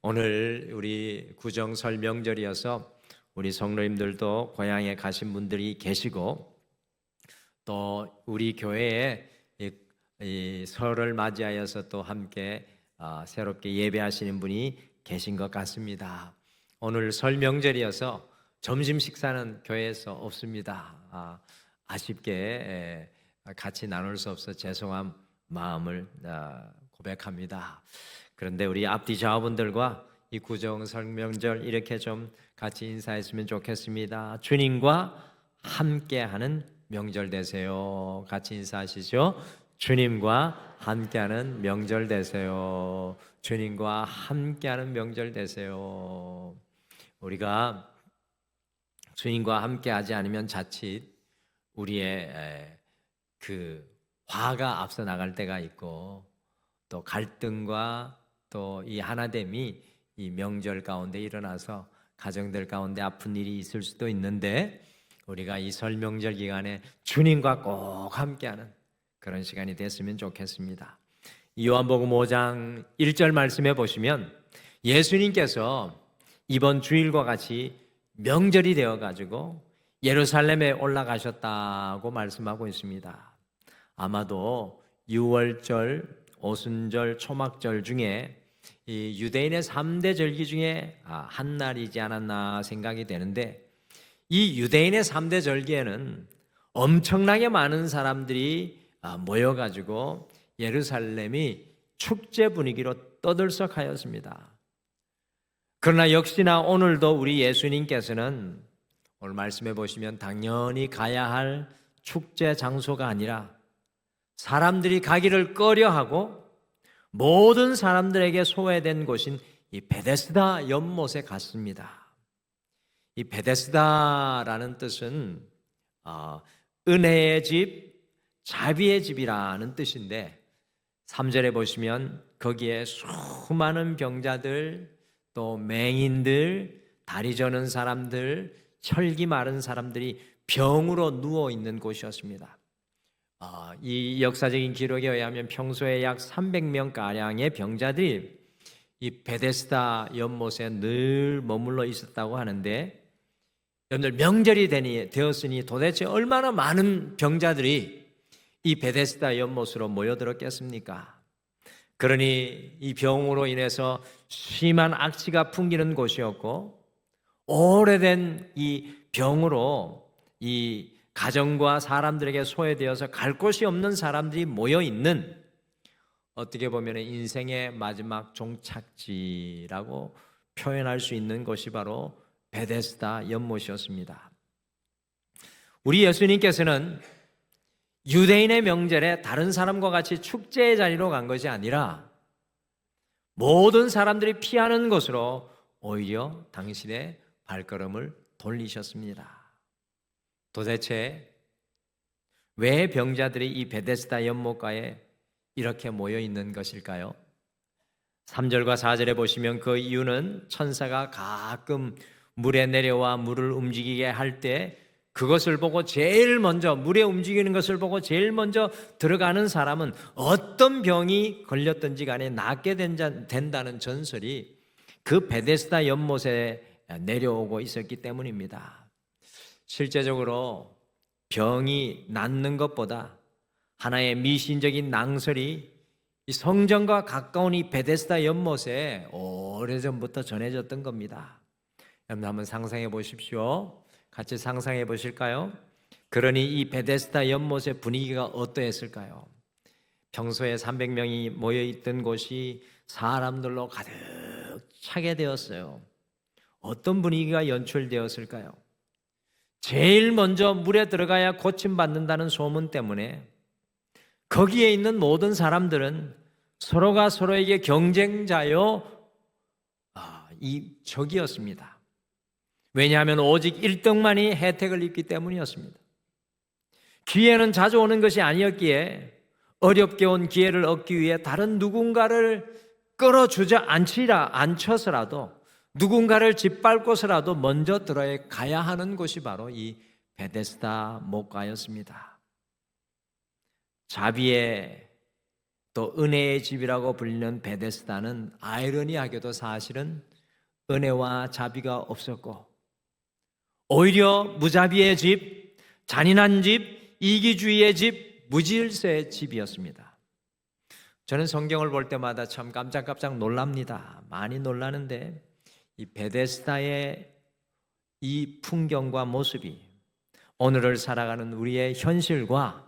오늘 우리 구정설 명절이어서 우리 성도님들도 고향에 가신 분들이 계시고 또 우리 교회에 이 설을 맞이하여서 또 함께 새롭게 예배하시는 분이 계신 것 같습니다. 오늘 설 명절이어서 점심 식사는 교회에서 없습니다. 아쉽게 같이 나눌 수 없어 죄송한 마음을 고백합니다. 그런데 우리 앞뒤 좌우분들과 이 구정 설명절 이렇게 좀 같이 인사했으면 좋겠습니다. 주님과 함께하는 명절 되세요. 같이 인사하시죠. 주님과 함께하는 명절 되세요. 주님과 함께하는 명절 되세요. 우리가 주님과 함께하지 않으면 자칫 우리의 그 화가 앞서 나갈 때가 있고 또 갈등과 또 이 하나됨이 이 명절 가운데 일어나서 가정들 가운데 아픈 일이 있을 수도 있는데 우리가 이 설 명절 기간에 주님과 꼭 함께하는 그런 시간이 됐으면 좋겠습니다. 요한복음 5장 1절 말씀해 보시면 예수님께서 이번 주일과 같이 명절이 되어 가지고 예루살렘에 올라가셨다고 말씀하고 있습니다. 아마도 유월절, 오순절, 초막절 중에 이 유대인의 3대 절기 중에 한 날이지 않았나 생각이 되는데 이 유대인의 3대 절기에는 엄청나게 많은 사람들이 모여가지고 예루살렘이 축제 분위기로 떠들썩하였습니다. 그러나 역시나 오늘도 우리 예수님께서는 오늘 말씀해 보시면 당연히 가야 할 축제 장소가 아니라 사람들이 가기를 꺼려하고 모든 사람들에게 소외된 곳인 이 베데스다 연못에 갔습니다. 이 베데스다라는 뜻은 은혜의 집, 자비의 집이라는 뜻인데 3절에 보시면 거기에 수많은 병자들, 또 맹인들, 다리 저는 사람들, 혈기 마른 사람들이 병으로 누워 있는 곳이었습니다. 이 역사적인 기록에 의하면 평소에 약 300명가량의 병자들이 이 베데스다 연못에 늘 머물러 있었다고 하는데 여러분들 명절이 되었으니 도대체 얼마나 많은 병자들이 이 베데스다 연못으로 모여들었겠습니까? 그러니 이 병으로 인해서 심한 악취가 풍기는 곳이었고 오래된 이 병으로 이 가정과 사람들에게 소외되어서 갈 곳이 없는 사람들이 모여있는 어떻게 보면 인생의 마지막 종착지라고 표현할 수 있는 곳이 바로 베데스다 연못이었습니다. 우리 예수님께서는 유대인의 명절에 다른 사람과 같이 축제의 자리로 간 것이 아니라 모든 사람들이 피하는 곳으로 오히려 당신의 발걸음을 돌리셨습니다. 도대체 왜 병자들이 이 베데스다 연못가에 이렇게 모여 있는 것일까요? 3절과 4절에 보시면 그 이유는 천사가 가끔 물에 내려와 물을 움직이게 할 때 그것을 보고 제일 먼저 물에 움직이는 것을 보고 제일 먼저 들어가는 사람은 어떤 병이 걸렸든지 간에 낫게 된다는 전설이 그 베데스다 연못에 내려오고 있었기 때문입니다. 실제적으로 병이 낫는 것보다 하나의 미신적인 낭설이 이 성전과 가까운 이 베데스다 연못에 오래전부터 전해졌던 겁니다. 여러분 한번 상상해 보십시오. 같이 상상해 보실까요? 그러니 이 베데스다 연못의 분위기가 어떠했을까요? 평소에 300명이 모여있던 곳이 사람들로 가득 차게 되었어요. 어떤 분위기가 연출되었을까요? 제일 먼저 물에 들어가야 고침받는다는 소문 때문에 거기에 있는 모든 사람들은 서로가 서로에게 경쟁자요 이 적이었습니다. 왜냐하면 오직 1등만이 혜택을 입기 때문이었습니다. 기회는 자주 오는 것이 아니었기에 어렵게 온 기회를 얻기 위해 다른 누군가를 끌어주저앉혀서라도 누군가를 짓밟고서라도 먼저 들어가야 하는 곳이 바로 이 베데스다 못가였습니다. 자비의 또 은혜의 집이라고 불리는 베데스다는 아이러니하게도 사실은 은혜와 자비가 없었고 오히려 무자비의 집, 잔인한 집, 이기주의의 집, 무질서의 집이었습니다. 저는 성경을 볼 때마다 참 깜짝깜짝 놀랍니다. 많이 놀라는데 이 베데스다의 이 풍경과 모습이 오늘을 살아가는 우리의 현실과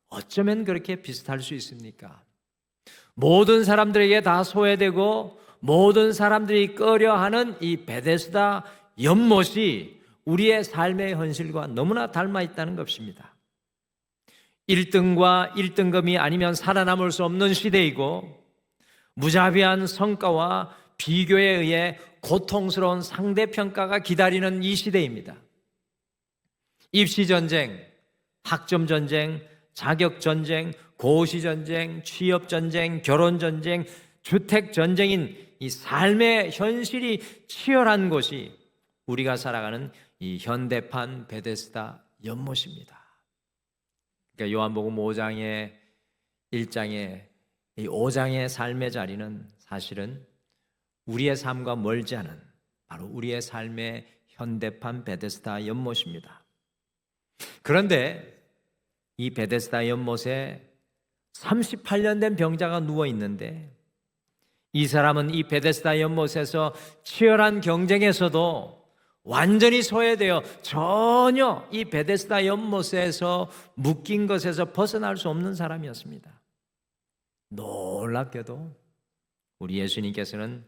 어쩌면 그렇게 비슷할 수 있습니까? 모든 사람들에게 다 소외되고 모든 사람들이 꺼려하는 이 베데스다 연못이 우리의 삶의 현실과 너무나 닮아 있다는 것입니다. 1등과 1등급이 아니면 살아남을 수 없는 시대이고 무자비한 성과와 비교에 의해 고통스러운 상대평가가 기다리는 이 시대입니다. 입시전쟁, 학점전쟁, 자격전쟁, 고시전쟁, 취업전쟁, 결혼전쟁, 주택전쟁인 이 삶의 현실이 치열한 곳이 우리가 살아가는 이 현대판 베데스다 연못입니다. 그러니까 요한복음 5장의 1장의 이 5장의 삶의 자리는 사실은 우리의 삶과 멀지 않은 바로 우리의 삶의 현대판 베데스다 연못입니다. 그런데 이 베데스다 연못에 38년 된 병자가 누워 있는데 이 사람은 이 베데스다 연못에서 치열한 경쟁에서도 완전히 소외되어 전혀 이 베데스다 연못에서 묶인 것에서 벗어날 수 없는 사람이었습니다. 놀랍게도 우리 예수님께서는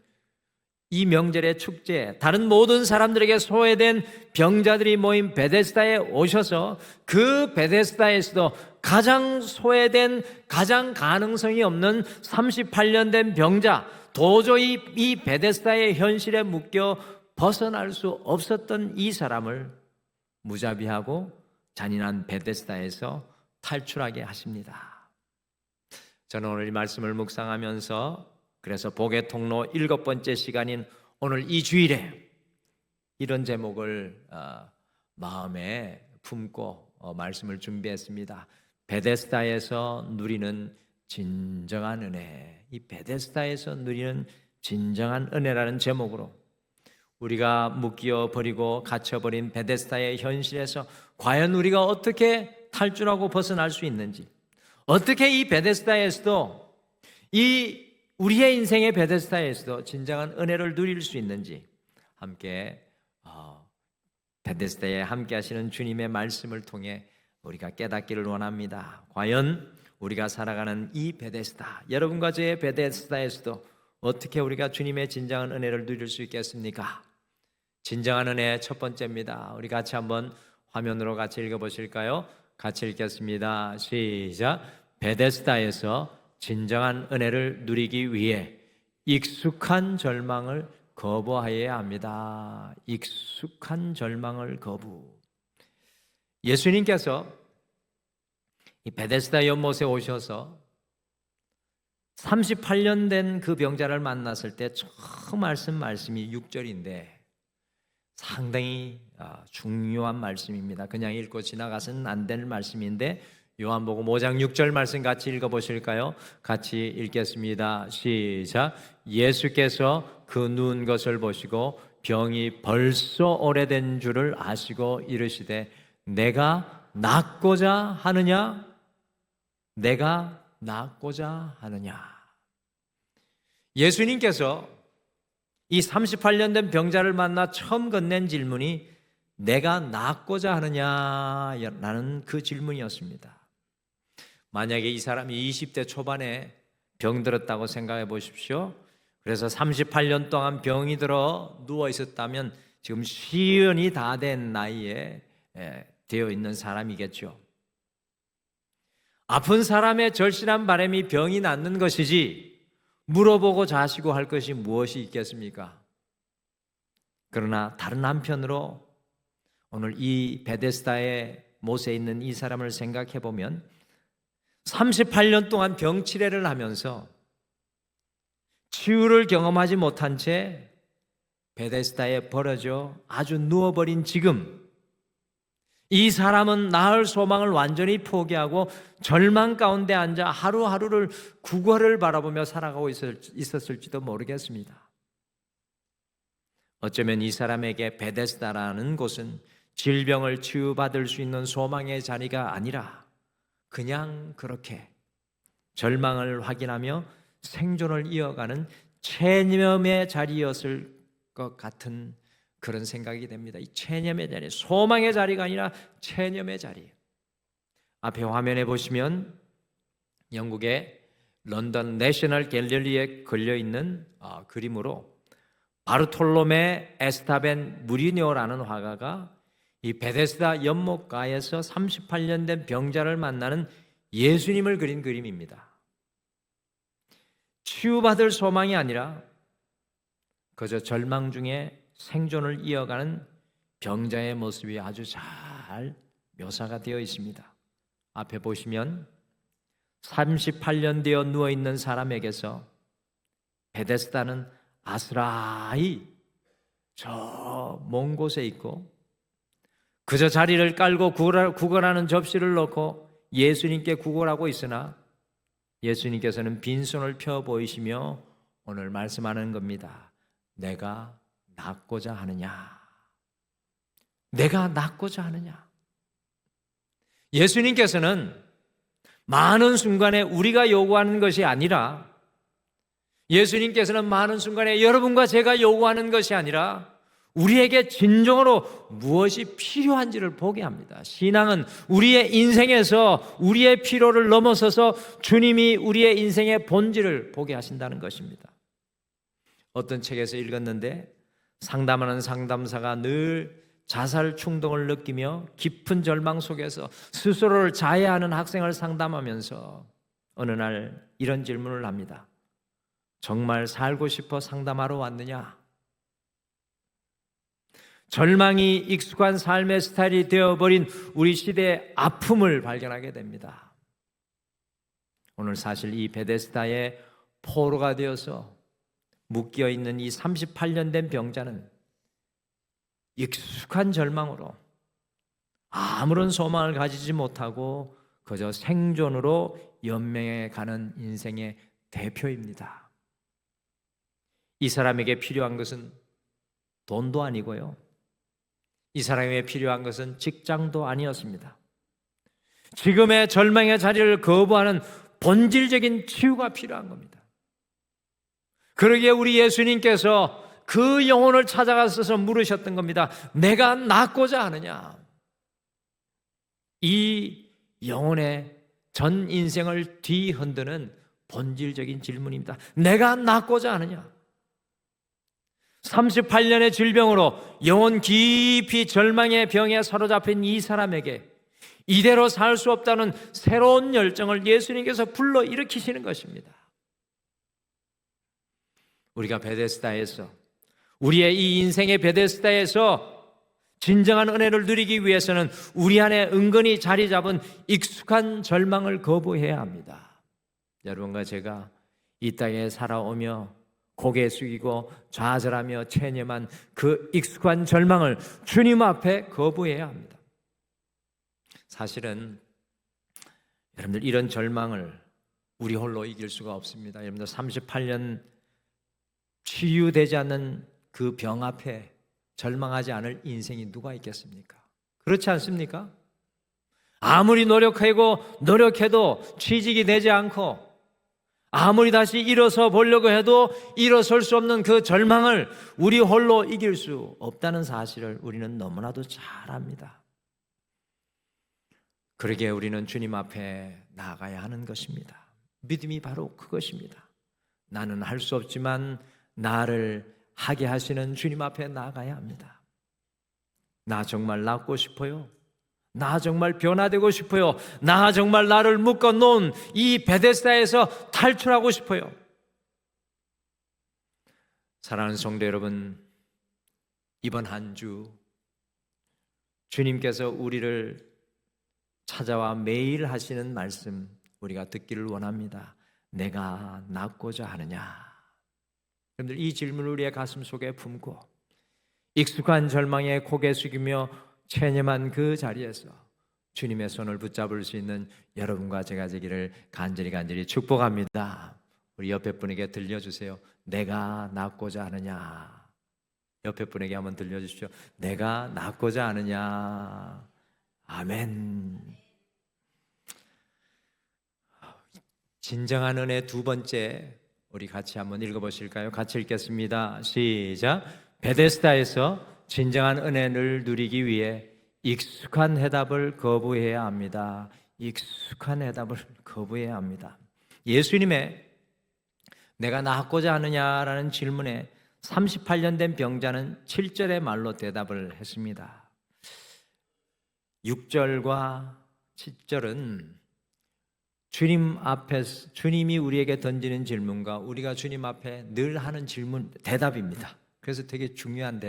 이 명절의 축제, 다른 모든 사람들에게 소외된 병자들이 모인 베데스다에 오셔서 그 베데스다에서도 가장 소외된, 가장 가능성이 없는 38년 된 병자, 도저히 이 베데스다의 현실에 묶여 벗어날 수 없었던 이 사람을 무자비하고 잔인한 베데스다에서 탈출하게 하십니다. 저는 오늘 이 말씀을 묵상하면서 그래서 복의 통로 7번째 시간인 오늘 이 주일에 이런 제목을 마음에 품고 말씀을 준비했습니다. 베데스다에서 누리는 진정한 은혜. 이 베데스다에서 누리는 진정한 은혜라는 제목으로 우리가 묶여 버리고 갇혀버린 베데스다의 현실에서 과연 우리가 어떻게 탈출하고 벗어날 수 있는지, 어떻게 이 베데스다에서도 이 우리의 인생의 베데스다에서도 진정한 은혜를 누릴 수 있는지 함께 베데스다에 함께 하시는 주님의 말씀을 통해 우리가 깨닫기를 원합니다. 과연 우리가 살아가는 이 베데스다, 여러분과 저의 베데스다에서도 어떻게 우리가 주님의 진정한 은혜를 누릴 수 있겠습니까? 진정한 은혜 첫 번째입니다. 우리 같이 한번 화면으로 같이 읽어보실까요? 같이 읽겠습니다. 시작. 베데스다에서 진정한 은혜를 누리기 위해 익숙한 절망을 거부하여야 합니다. 익숙한 절망을 거부. 예수님께서 이 베데스다 연못에 오셔서 38년 된 그 병자를 만났을 때 처음 말씀이 6절인데 상당히 중요한 말씀입니다. 그냥 읽고 지나가서는 안 될 말씀인데 요한복음 5장 6절 말씀 같이 읽어보실까요? 같이 읽겠습니다. 시작. 예수께서 그 누운 것을 보시고 병이 벌써 오래된 줄을 아시고 이르시되 내가 낫고자 하느냐? 내가 낫고자 하느냐? 예수님께서 이 38년 된 병자를 만나 처음 건넨 질문이 내가 낫고자 하느냐라는 그 질문이었습니다. 만약에 이 사람이 20대 초반에 병들었다고 생각해 보십시오. 그래서 38년 동안 병이 들어 누워 있었다면 지금 시연이 다 된 나이에 되어 있는 사람이겠죠. 아픈 사람의 절실한 바람이 병이 낫는 것이지 물어보고 자시고 할 것이 무엇이 있겠습니까? 그러나 다른 한편으로 오늘 이 베데스다의 못에 있는 이 사람을 생각해 보면 38년 동안 병치레를 하면서 치유를 경험하지 못한 채 베데스다에 버려져 아주 누워버린 지금 이 사람은 나을 소망을 완전히 포기하고 절망 가운데 앉아 하루하루를 국어를 바라보며 살아가고 있었을지도 모르겠습니다. 어쩌면 이 사람에게 베데스다라는 곳은 질병을 치유받을 수 있는 소망의 자리가 아니라 그냥 그렇게 절망을 확인하며 생존을 이어가는 체념의 자리였을 것 같은 그런 생각이 됩니다. 이 체념의 자리, 소망의 자리가 아니라 체념의 자리. 앞에 화면에 보시면 영국의 런던 내셔널 갤러리에 걸려있는 그림으로 바르톨로메 에스타벤 무리뉴라는 화가가 이 베데스다 연못가에서 38년 된 병자를 만나는 예수님을 그린 그림입니다. 치유받을 소망이 아니라 그저 절망 중에 생존을 이어가는 병자의 모습이 아주 잘 묘사가 되어 있습니다. 앞에 보시면 38년 되어 누워있는 사람에게서 베데스다는 아스라이 저 먼 곳에 있고 그저 자리를 깔고 구걸하는 접시를 놓고 예수님께 구걸하고 있으나 예수님께서는 빈손을 펴 보이시며 오늘 말씀하는 겁니다. 내가 낫고자 하느냐? 내가 낫고자 하느냐? 예수님께서는 많은 순간에 우리가 요구하는 것이 아니라 예수님께서는 많은 순간에 여러분과 제가 요구하는 것이 아니라 우리에게 진정으로 무엇이 필요한지를 보게 합니다. 신앙은 우리의 인생에서 우리의 필요를 넘어서서 주님이 우리의 인생의 본질을 보게 하신다는 것입니다. 어떤 책에서 읽었는데 상담하는 상담사가 늘 자살 충동을 느끼며 깊은 절망 속에서 스스로를 자해하는 학생을 상담하면서 어느 날 이런 질문을 합니다. 정말 살고 싶어 상담하러 왔느냐? 절망이 익숙한 삶의 스타일이 되어버린 우리 시대의 아픔을 발견하게 됩니다. 오늘 사실 이 베데스다의 포로가 되어서 묶여있는 이 38년 된 병자는 익숙한 절망으로 아무런 소망을 가지지 못하고 그저 생존으로 연명해 가는 인생의 대표입니다. 이 사람에게 필요한 것은 돈도 아니고요. 이 사람에게 필요한 것은 직장도 아니었습니다. 지금의 절망의 자리를 거부하는 본질적인 치유가 필요한 겁니다. 그러기에 우리 예수님께서 그 영혼을 찾아가셔서 물으셨던 겁니다. 내가 낫고자 하느냐? 이 영혼의 전 인생을 뒤흔드는 본질적인 질문입니다. 내가 낫고자 하느냐? 38년의 질병으로 영혼 깊이 절망의 병에 사로잡힌 이 사람에게 이대로 살 수 없다는 새로운 열정을 예수님께서 불러일으키시는 것입니다. 우리가 베데스다에서 우리의 이 인생의 베데스다에서 진정한 은혜를 누리기 위해서는 우리 안에 은근히 자리 잡은 익숙한 절망을 거부해야 합니다. 여러분과 제가 이 땅에 살아오며 고개 숙이고 좌절하며 체념한 그 익숙한 절망을 주님 앞에 거부해야 합니다. 사실은 여러분들 이런 절망을 우리 홀로 이길 수가 없습니다. 여러분들 38년 치유되지 않는 그 병 앞에 절망하지 않을 인생이 누가 있겠습니까? 그렇지 않습니까? 아무리 노력해도 취직이 되지 않고 아무리 다시 일어서 보려고 해도 일어설 수 없는 그 절망을 우리 홀로 이길 수 없다는 사실을 우리는 너무나도 잘 압니다. 그러기에 우리는 주님 앞에 나아가야 하는 것입니다. 믿음이 바로 그것입니다. 나는 할 수 없지만 나를 하게 하시는 주님 앞에 나아가야 합니다. 나 정말 낫고 싶어요. 나 정말 변화되고 싶어요. 나 정말 나를 묶어놓은 이 베데스다에서 탈출하고 싶어요. 사랑하는 성도 여러분, 이번 한 주 주님께서 우리를 찾아와 매일 하시는 말씀 우리가 듣기를 원합니다. 내가 낫고자 하느냐? 여러분들 이 질문을 우리의 가슴 속에 품고 익숙한 절망에 고개 숙이며 체념한 그 자리에서 주님의 손을 붙잡을 수 있는 여러분과 제가 되기를 간절히 축복합니다. 우리 옆에 분에게 들려주세요. 내가 낫고자 하느냐. 옆에 분에게 한번 들려주십시오. 내가 낫고자 하느냐. 아멘. 진정한 은혜 두 번째, 우리 같이 한번 읽어보실까요? 같이 읽겠습니다. 시작. 베데스다에서 진정한 은혜를 누리기 위해 익숙한 해답을 거부해야 합니다. 익숙한 해답을 거부해야 합니다. 예수님의 내가 낫고자 하느냐라는 질문에 38년 된 병자는 7절의 말로 대답을 했습니다. 6절과 7절은 주님 앞에서 주님이 우리에게 던지는 질문과 우리가 주님 앞에 늘 하는 질문, 대답입니다. 그래서 되게 중요한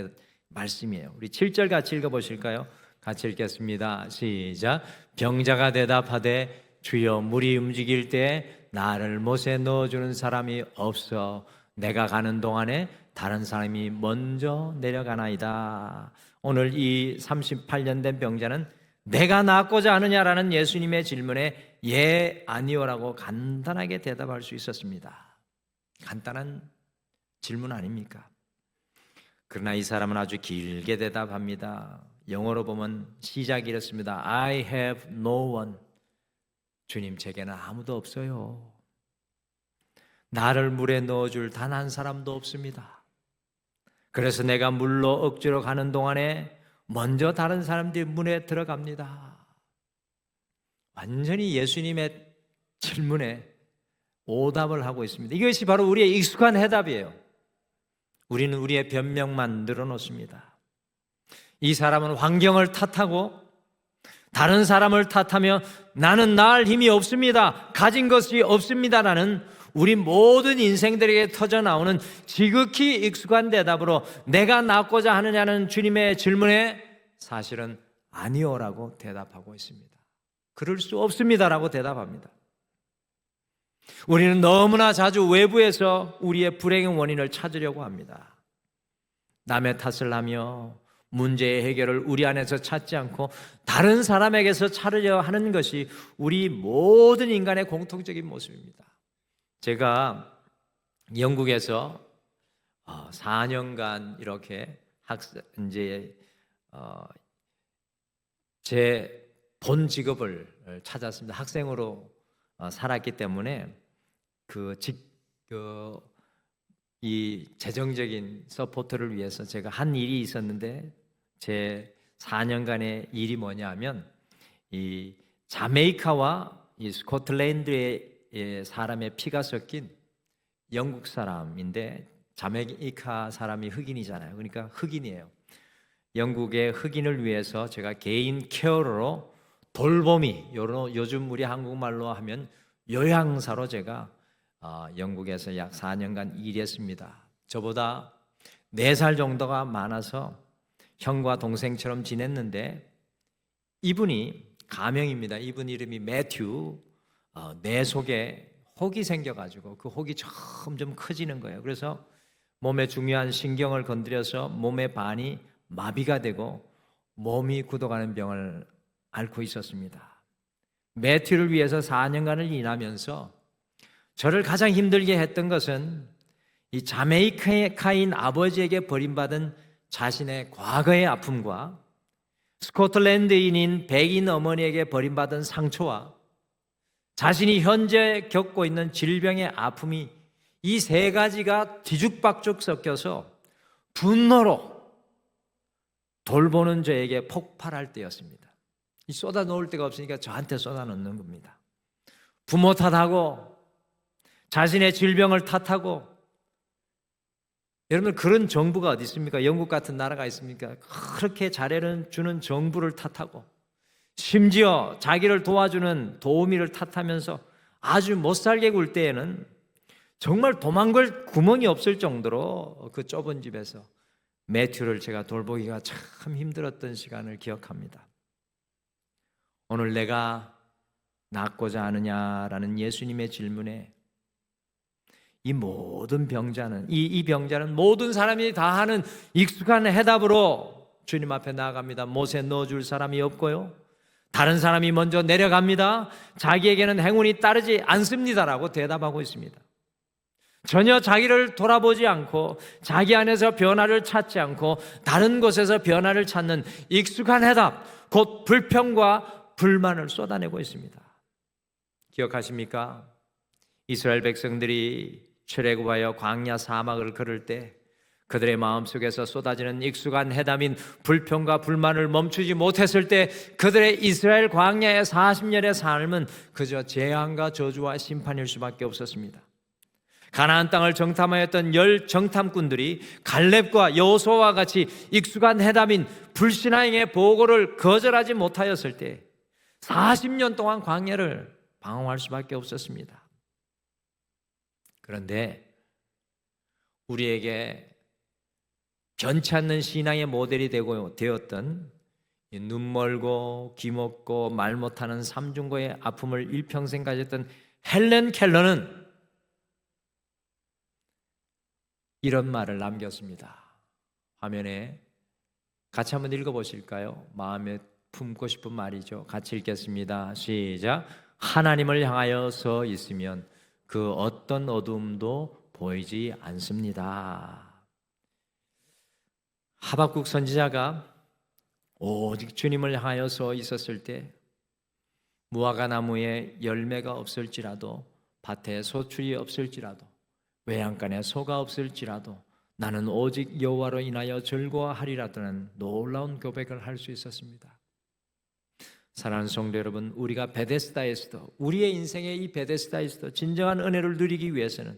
말씀이에요. 우리 7절 같이 읽어보실까요? 같이 읽겠습니다. 시작. 병자가 대답하되 주여 물이 움직일 때 나를 못에 넣어주는 사람이 없어 내가 가는 동안에 다른 사람이 먼저 내려가나이다. 오늘 이 38년 된 병자는 내가 낫고자 하느냐라는 예수님의 질문에 예, 아니요라고 간단하게 대답할 수 있었습니다. 간단한 질문 아닙니까? 그러나 이 사람은 아주 길게 대답합니다. 영어로 보면 시작이 이렇습니다. I have no one. 주님, 제게는 아무도 없어요. 나를 물에 넣어줄 단 한 사람도 없습니다. 그래서 내가 물로 억지로 가는 동안에 먼저 다른 사람들이 물에 들어갑니다. 완전히 예수님의 질문에 오답을 하고 있습니다. 이것이 바로 우리의 익숙한 해답이에요. 우리는 우리의 변명만 늘어놓습니다. 이 사람은 환경을 탓하고 다른 사람을 탓하며 나는 나을 힘이 없습니다, 가진 것이 없습니다라는 우리 모든 인생들에게 터져나오는 지극히 익숙한 대답으로 내가 낫고자 하느냐는 주님의 질문에 사실은 아니요라고 대답하고 있습니다. 그럴 수 없습니다라고 대답합니다. 우리는 너무나 자주 외부에서 우리의 불행의 원인을 찾으려고 합니다. 남의 탓을 하며 문제의 해결을 우리 안에서 찾지 않고 다른 사람에게서 찾으려 하는 것이 우리 모든 인간의 공통적인 모습입니다. 제가 영국에서 4년간 이렇게 제 본 직업을 찾았습니다. 학생으로 살았기 때문에 이 재정적인 서포트를 위해서 제가 한 일이 있었는데 제 4년간의 일이 뭐냐면 이 자메이카와 이 스코틀랜드의 사람의 피가 섞인 영국 사람인데 자메이카 사람이 흑인이잖아요. 그러니까 흑인이에요. 영국의 흑인을 위해서 제가 개인 케어러로 돌보미, 요즘 우리 한국말로 하면 요양사로 제가 영국에서 약 4년간 일했습니다. 저보다 4살 정도가 많아서 형과 동생처럼 지냈는데 이분이 가명입니다. 이분 이름이 매튜. 내 속에 혹이 생겨가지고 그 혹이 점점 커지는 거예요. 그래서 몸에 중요한 신경을 건드려서 몸의 반이 마비가 되고 몸이 굳어가는 병을 앓고 있었습니다. 매튜를 위해서 4년간을 일하면서 저를 가장 힘들게 했던 것은 이 자메이카인 아버지에게 버림받은 자신의 과거의 아픔과 스코틀랜드인인 백인 어머니에게 버림받은 상처와 자신이 현재 겪고 있는 질병의 아픔이 이 세 가지가 뒤죽박죽 섞여서 분노로 돌보는 저에게 폭발할 때였습니다. 이 쏟아 놓을 데가 없으니까 저한테 쏟아 놓는 겁니다. 부모 탓하고 자신의 질병을 탓하고. 여러분, 그런 정부가 어디 있습니까? 영국 같은 나라가 있습니까? 그렇게 잘해주는 정부를 탓하고 심지어 자기를 도와주는 도우미를 탓하면서 아주 못살게 굴 때에는 정말 도망갈 구멍이 없을 정도로 그 좁은 집에서 매튜를 제가 돌보기가 참 힘들었던 시간을 기억합니다. 오늘 내가 낫고자 하느냐라는 예수님의 질문에 이 모든 병자는 이 병자는 모든 사람이 다 하는 익숙한 해답으로 주님 앞에 나아갑니다. 못에 넣어줄 사람이 없고요, 다른 사람이 먼저 내려갑니다. 자기에게는 행운이 따르지 않습니다라고 대답하고 있습니다. 전혀 자기를 돌아보지 않고 자기 안에서 변화를 찾지 않고 다른 곳에서 변화를 찾는 익숙한 해답, 곧 불평과 불만을 쏟아내고 있습니다. 기억하십니까? 이스라엘 백성들이 출애굽하여 광야 사막을 걸을 때 그들의 마음속에서 쏟아지는 익숙한 해담인 불평과 불만을 멈추지 못했을 때 그들의 이스라엘 광야의 40년의 삶은 그저 재앙과 저주와 심판일 수밖에 없었습니다. 가나안 땅을 정탐하였던 10 정탐꾼들이 갈렙과 여호수아와 같이 익숙한 해담인 불신앙의 보고를 거절하지 못하였을 때 40년 동안 광야를 방황할 수밖에 없었습니다. 그런데 우리에게 변치 않는 신앙의 모델이 되었던 눈 멀고 귀 먹고 말 못하는 삼중고의 아픔을 일평생 가졌던 헬렌 켈러는 이런 말을 남겼습니다. 화면에 같이 한번 읽어보실까요? 마음에 품고 싶은 말이죠. 같이 읽겠습니다. 시작. 하나님을 향하여 서 있으면 그 어떤 어둠도 보이지 않습니다. 하박국 선지자가 오직 주님을 향하여 서 있었을 때 무화과 나무에 열매가 없을지라도 밭에 소출이 없을지라도 외양간에 소가 없을지라도 나는 오직 여호와로 인하여 즐거워하리라는 놀라운 고백을 할 수 있었습니다. 사랑하는 성도 여러분, 우리가 베데스다에서도, 우리의 인생의 이 베데스다에서도 진정한 은혜를 누리기 위해서는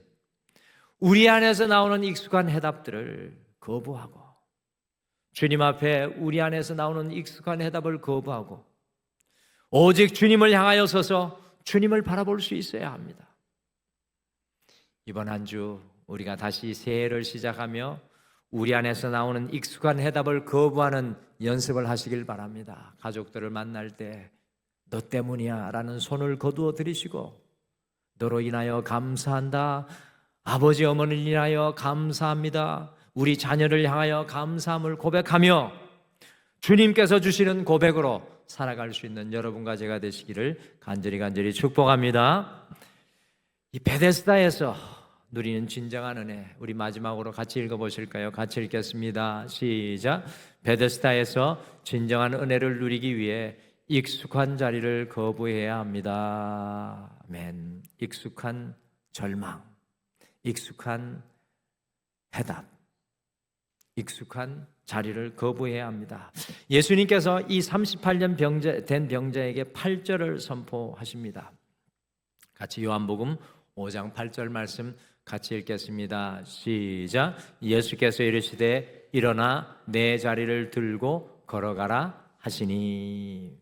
우리 안에서 나오는 익숙한 해답들을 거부하고, 주님 앞에 우리 안에서 나오는 익숙한 해답을 거부하고 오직 주님을 향하여 서서 주님을 바라볼 수 있어야 합니다. 이번 한 주 우리가 다시 새해를 시작하며 우리 안에서 나오는 익숙한 해답을 거부하는 연습을 하시길 바랍니다. 가족들을 만날 때 너 때문이야 라는 손을 거두어 드리시고, 너로 인하여 감사한다, 아버지 어머니를 인하여 감사합니다, 우리 자녀를 향하여 감사함을 고백하며 주님께서 주시는 고백으로 살아갈 수 있는 여러분과 제가 되시기를 간절히 축복합니다. 이 베데스다에서 누리는 진정한 은혜, 우리 마지막으로 같이 읽어보실까요? 같이 읽겠습니다. 시작. 베데스다에서 진정한 은혜를 누리기 위해 익숙한 자리를 거부해야 합니다. 아멘. 익숙한 절망, 익숙한 해답, 익숙한 자리를 거부해야 합니다. 예수님께서 이 38년 된 병자에게 8절을 선포하십니다. 같이 요한복음 5장 8절 말씀 같이 읽겠습니다. 시작. 예수께서 이르시되 일어나 내 자리를 들고 걸어가라 하시니.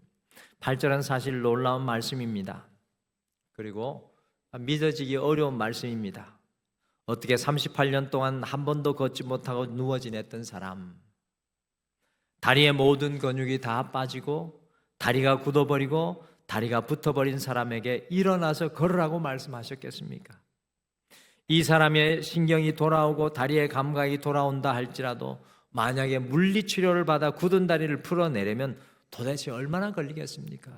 8절은 사실 놀라운 말씀입니다. 그리고 믿어지기 어려운 말씀입니다. 어떻게 38년 동안 한 번도 걷지 못하고 누워 지냈던 사람, 다리의 모든 근육이 다 빠지고 다리가 굳어버리고 다리가 붙어버린 사람에게 일어나서 걸으라고 말씀하셨겠습니까? 이 사람의 신경이 돌아오고 다리의 감각이 돌아온다 할지라도 만약에 물리치료를 받아 굳은 다리를 풀어내려면 도대체 얼마나 걸리겠습니까?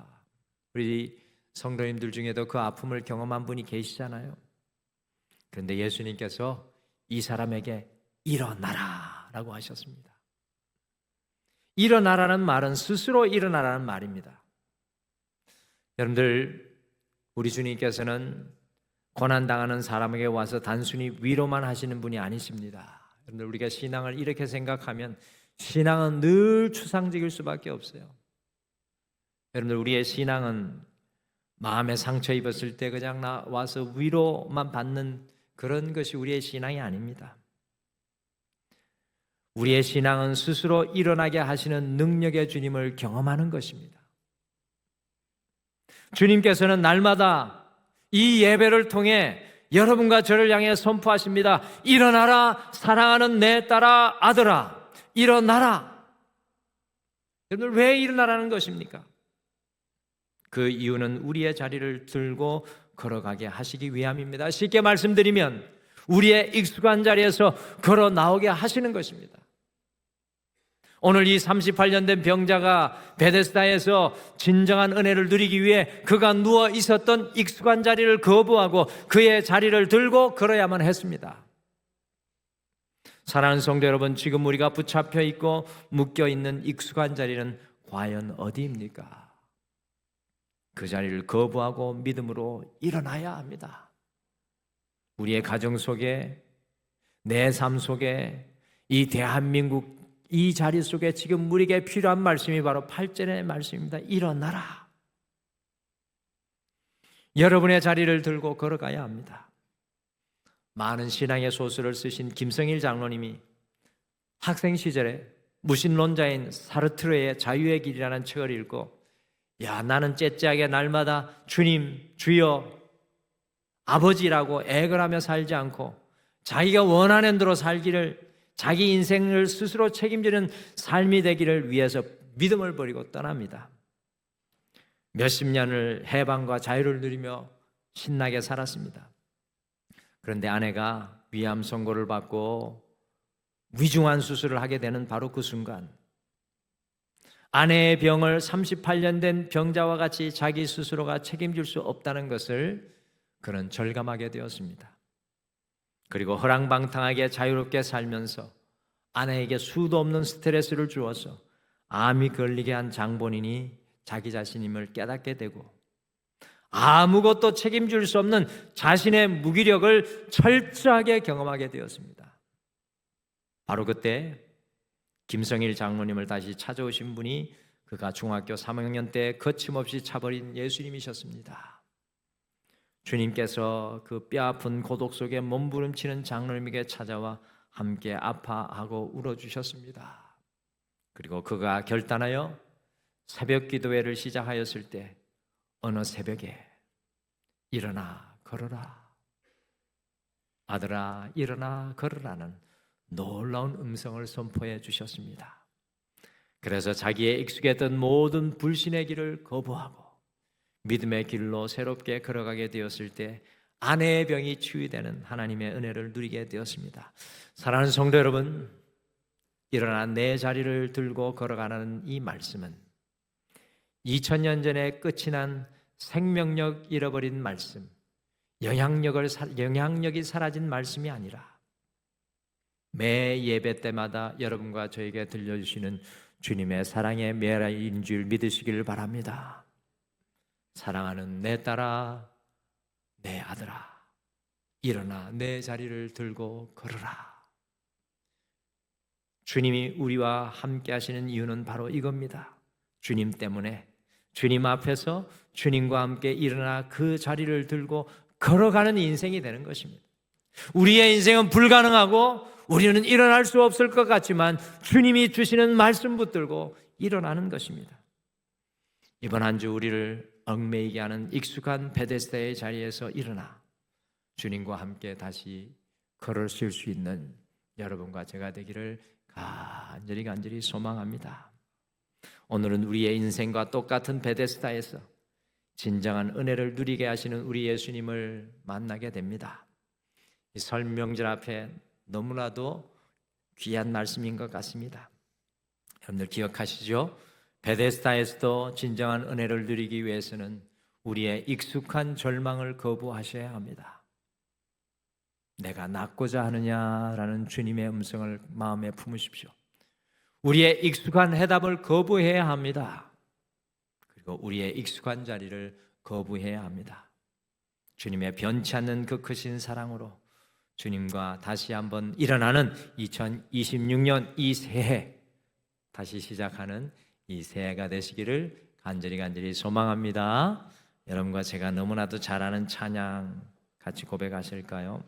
우리 성도님들 중에도 그 아픔을 경험한 분이 계시잖아요. 그런데 예수님께서 이 사람에게 일어나라 라고 하셨습니다. 일어나라는 말은 스스로 일어나라는 말입니다. 여러분들, 우리 주님께서는 고난당하는 사람에게 와서 단순히 위로만 하시는 분이 아니십니다. 여러분들, 우리가 신앙을 이렇게 생각하면 신앙은 늘 추상적일 수밖에 없어요. 여러분들, 우리의 신앙은 마음에 상처 입었을 때 그냥 와서 위로만 받는 그런 것이 우리의 신앙이 아닙니다. 우리의 신앙은 스스로 일어나게 하시는 능력의 주님을 경험하는 것입니다. 주님께서는 날마다 이 예배를 통해 여러분과 저를 향해 선포하십니다. 일어나라, 사랑하는 내 딸아, 아들아, 일어나라. 여러분들, 왜 일어나라는 것입니까? 그 이유는 우리의 자리를 들고 걸어가게 하시기 위함입니다. 쉽게 말씀드리면 우리의 익숙한 자리에서 걸어 나오게 하시는 것입니다. 오늘 이 38년 된 병자가 베데스다에서 진정한 은혜를 누리기 위해 그가 누워 있었던 익숙한 자리를 거부하고 그의 자리를 들고 걸어야만 했습니다. 사랑하는 성도 여러분, 지금 우리가 붙잡혀 있고 묶여 있는 익숙한 자리는 과연 어디입니까? 그 자리를 거부하고 믿음으로 일어나야 합니다. 우리의 가정 속에, 내 삶 속에, 이 대한민국 이 자리 속에 지금 우리에게 필요한 말씀이 바로 8절의 말씀입니다. 일어나라. 여러분의 자리를 들고 걸어가야 합니다. 많은 신앙의 소설을 쓰신 김성일 장로님이 학생 시절에 무신론자인 사르트르의 자유의 길이라는 책을 읽고, 야, 나는 째째하게 날마다 주님, 주여, 아버지라고 애걸하며 살지 않고 자기가 원하는 대로 살기를, 자기 인생을 스스로 책임지는 삶이 되기를 위해서 믿음을 버리고 떠납니다. 몇십 년을 해방과 자유를 누리며 신나게 살았습니다. 그런데 아내가 위암 선고를 받고 위중한 수술을 하게 되는 바로 그 순간, 아내의 병을 38년 된 병자와 같이 자기 스스로가 책임질 수 없다는 것을 그는 절감하게 되었습니다. 그리고 허랑방탕하게 자유롭게 살면서 아내에게 수도 없는 스트레스를 주어서 암이 걸리게 한 장본인이 자기 자신임을 깨닫게 되고, 아무것도 책임질 수 없는 자신의 무기력을 철저하게 경험하게 되었습니다. 바로 그때 김성일 장로님을 다시 찾아오신 분이 그가 중학교 3학년 때 거침없이 차버린 예수님이셨습니다. 주님께서 그 뼈아픈 고독 속에 몸부림치는 장로님에게 찾아와 함께 아파하고 울어주셨습니다. 그리고 그가 결단하여 새벽 기도회를 시작하였을 때 어느 새벽에 일어나 걸어라, 아들아 일어나 걸으라는 놀라운 음성을 선포해 주셨습니다. 그래서 자기의 익숙했던 모든 불신의 길을 거부하고 믿음의 길로 새롭게 걸어가게 되었을 때 아내의 병이 치유되는 하나님의 은혜를 누리게 되었습니다. 사랑하는 성도 여러분, 일어나 내 자리를 들고 걸어가는 이 말씀은 2000년 전에 끝이 난 생명력 잃어버린 말씀, 영향력이 사라진 말씀이 아니라 매 예배 때마다 여러분과 저에게 들려주시는 주님의 사랑의 메아리인 줄 믿으시길 바랍니다. 사랑하는 내 딸아, 내 아들아, 일어나 내 자리를 들고 걸어라. 주님이 우리와 함께 하시는 이유는 바로 이겁니다. 주님 때문에, 주님 앞에서 주님과 함께 일어나 그 자리를 들고 걸어가는 인생이 되는 것입니다. 우리의 인생은 불가능하고 우리는 일어날 수 없을 것 같지만 주님이 주시는 말씀 붙들고 일어나는 것입니다. 이번 한 주 우리를 얽매이게 하는 익숙한 베데스다의 자리에서 일어나 주님과 함께 다시 걸으실 수 있는 여러분과 제가 되기를 간절히 소망합니다. 오늘은 우리의 인생과 똑같은 베데스다에서 진정한 은혜를 누리게 하시는 우리 예수님을 만나게 됩니다. 이 설 명절 앞에 너무나도 귀한 말씀인 것 같습니다. 여러분들 기억하시죠? 베데스다에서도 진정한 은혜를 누리기 위해서는 우리의 익숙한 절망을 거부하셔야 합니다. 내가 낫고자 하느냐라는 주님의 음성을 마음에 품으십시오. 우리의 익숙한 해답을 거부해야 합니다. 그리고 우리의 익숙한 자리를 거부해야 합니다. 주님의 변치 않는 그 크신 사랑으로 주님과 다시 한번 일어나는 2026년 이 새해, 다시 시작하는 이 새해가 되시기를 간절히 소망합니다. 여러분과 제가 너무나도 잘 아는 찬양 같이 고백하실까요?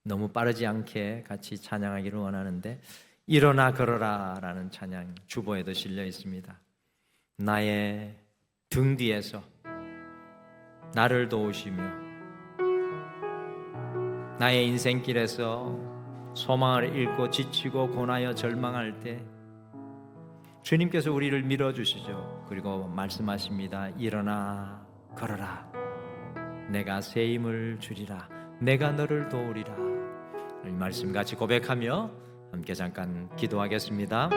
너무 빠르지 않게 같이 찬양하기를 원하는데, 일어나 걸어라 라는 찬양 주보에도 실려 있습니다. 나의 등 뒤에서 나를 도우시며 나의 인생길에서 소망을 잃고 지치고 고나여 절망할 때 주님께서 우리를 밀어주시죠. 그리고 말씀하십니다. 일어나 걸어라, 내가 새 힘을 주리라, 내가 너를 도우리라. 이 말씀 같이 고백하며 함께 잠깐 기도하겠습니다.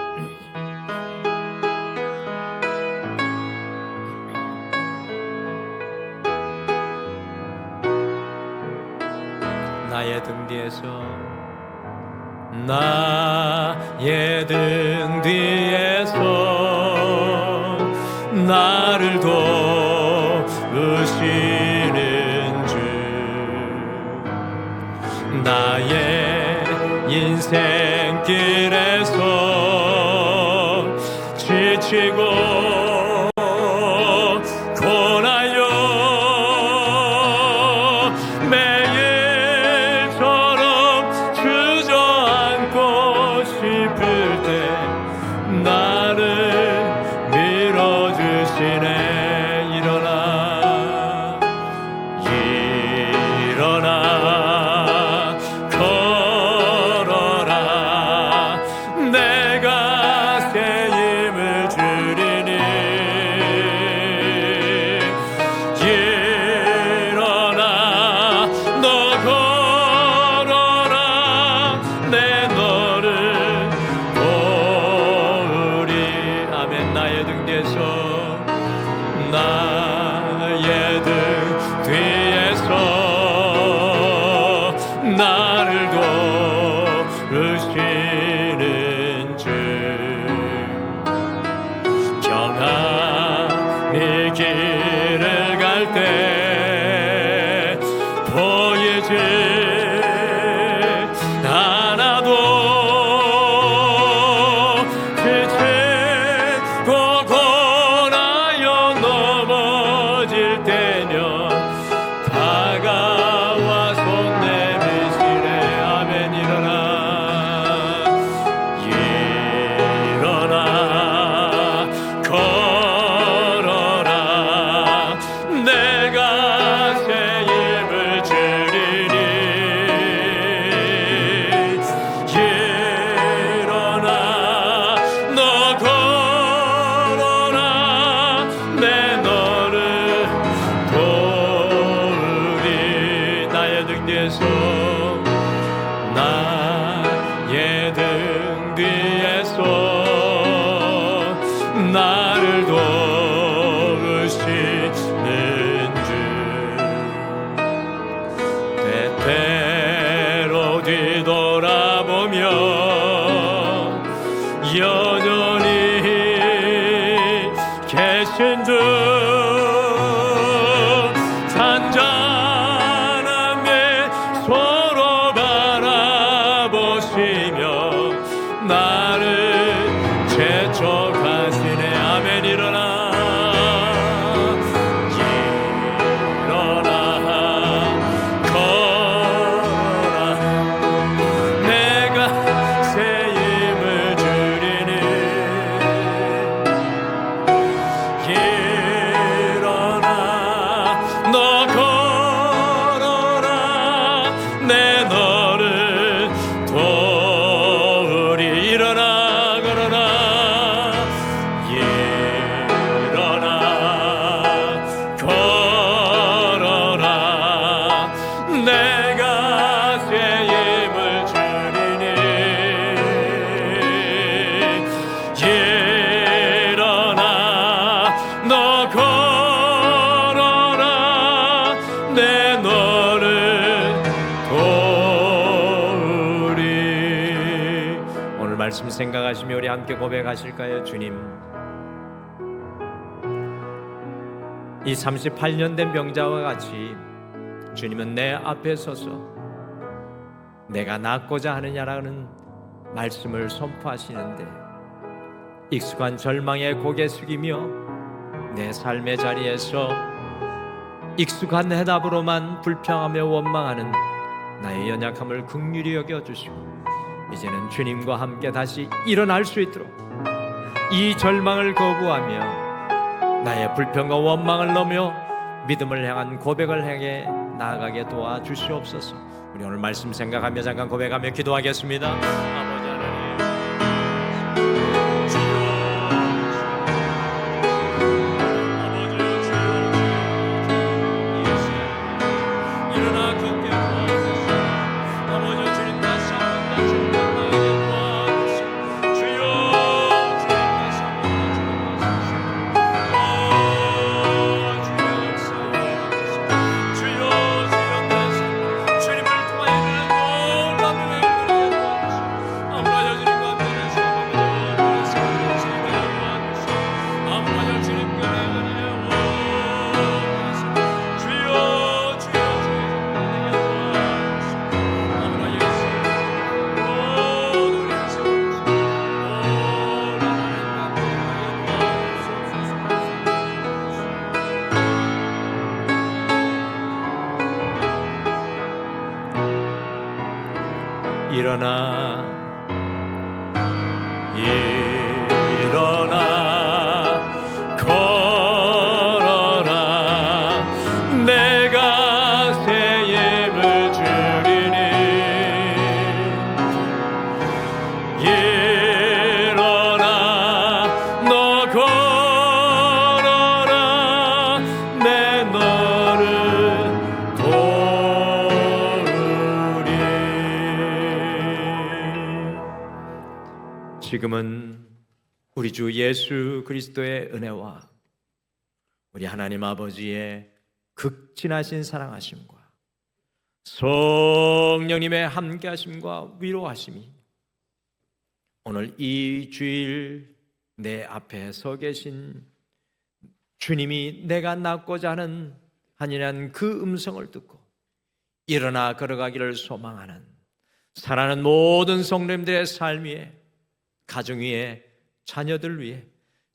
나의 등 뒤에서 나의 등 뒤에서 나를 도우시는 주 나의 인생길에서 지치고 나의 등 뒤에서 나를 도우시는 주 평안히 길을 갈 때 보이지 않아도 나의 등 뒤에서 나를 도우시는 주 때때로 뒤돌아보며 여전히 계신 주 나를 재촉하시네. 아멘. 일어나 걸어라 내가 새 힘을 주리니 일어나 너 걸어라 내 너를 일어나 걸어라 일어나 걸어라 내가 새 힘을 주리니 일어나 너 걸어라 내 너를 말씀 생각하시며 우리 함께 고백하실까요? 주님, 이 38년 된 병자와 같이 주님은 내 앞에 서서 내가 낫고자 하느냐라는 말씀을 선포하시는데 익숙한 절망에 고개 숙이며 내 삶의 자리에서 익숙한 해답으로만 불평하며 원망하는 나의 연약함을 긍휼히 여겨주시고 이제는 주님과 함께 다시 일어날 수 있도록 이 절망을 거부하며 나의 불평과 원망을 넘어 믿음을 향한 고백을 향해 나아가게 도와주시옵소서. 우리 오늘 말씀 생각하며 잠깐 고백하며 기도하겠습니다. 아버지 하나님, 일어나 걷게 도와주시옵소서. 아버지 주님 다시 한번 주님 나에게 도와 일어나 걸어라 내가 새 힘을 주리니 일어나 너 걸어라 내 너를 도우리. 지금은 우리 주 예수 그리스도의 은혜와 우리 하나님 아버지의 극진하신 사랑하심과 성령님의 함께하심과 위로하심이 오늘 이 주일 내 앞에 서 계신 주님이 내가 낳고자 하는 한이란 그 음성을 듣고 일어나 걸어가기를 소망하는 사랑하는 모든 성도님들의 삶 위에, 가정 위에, 자녀들 위에,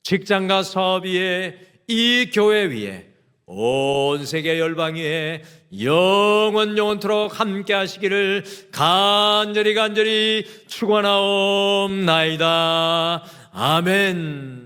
직장과 사업 위에, 이 교회 위에, 온 세계 열방 위에 영원토록 함께 하시기를 간절히 축원하옵나이다. 아멘.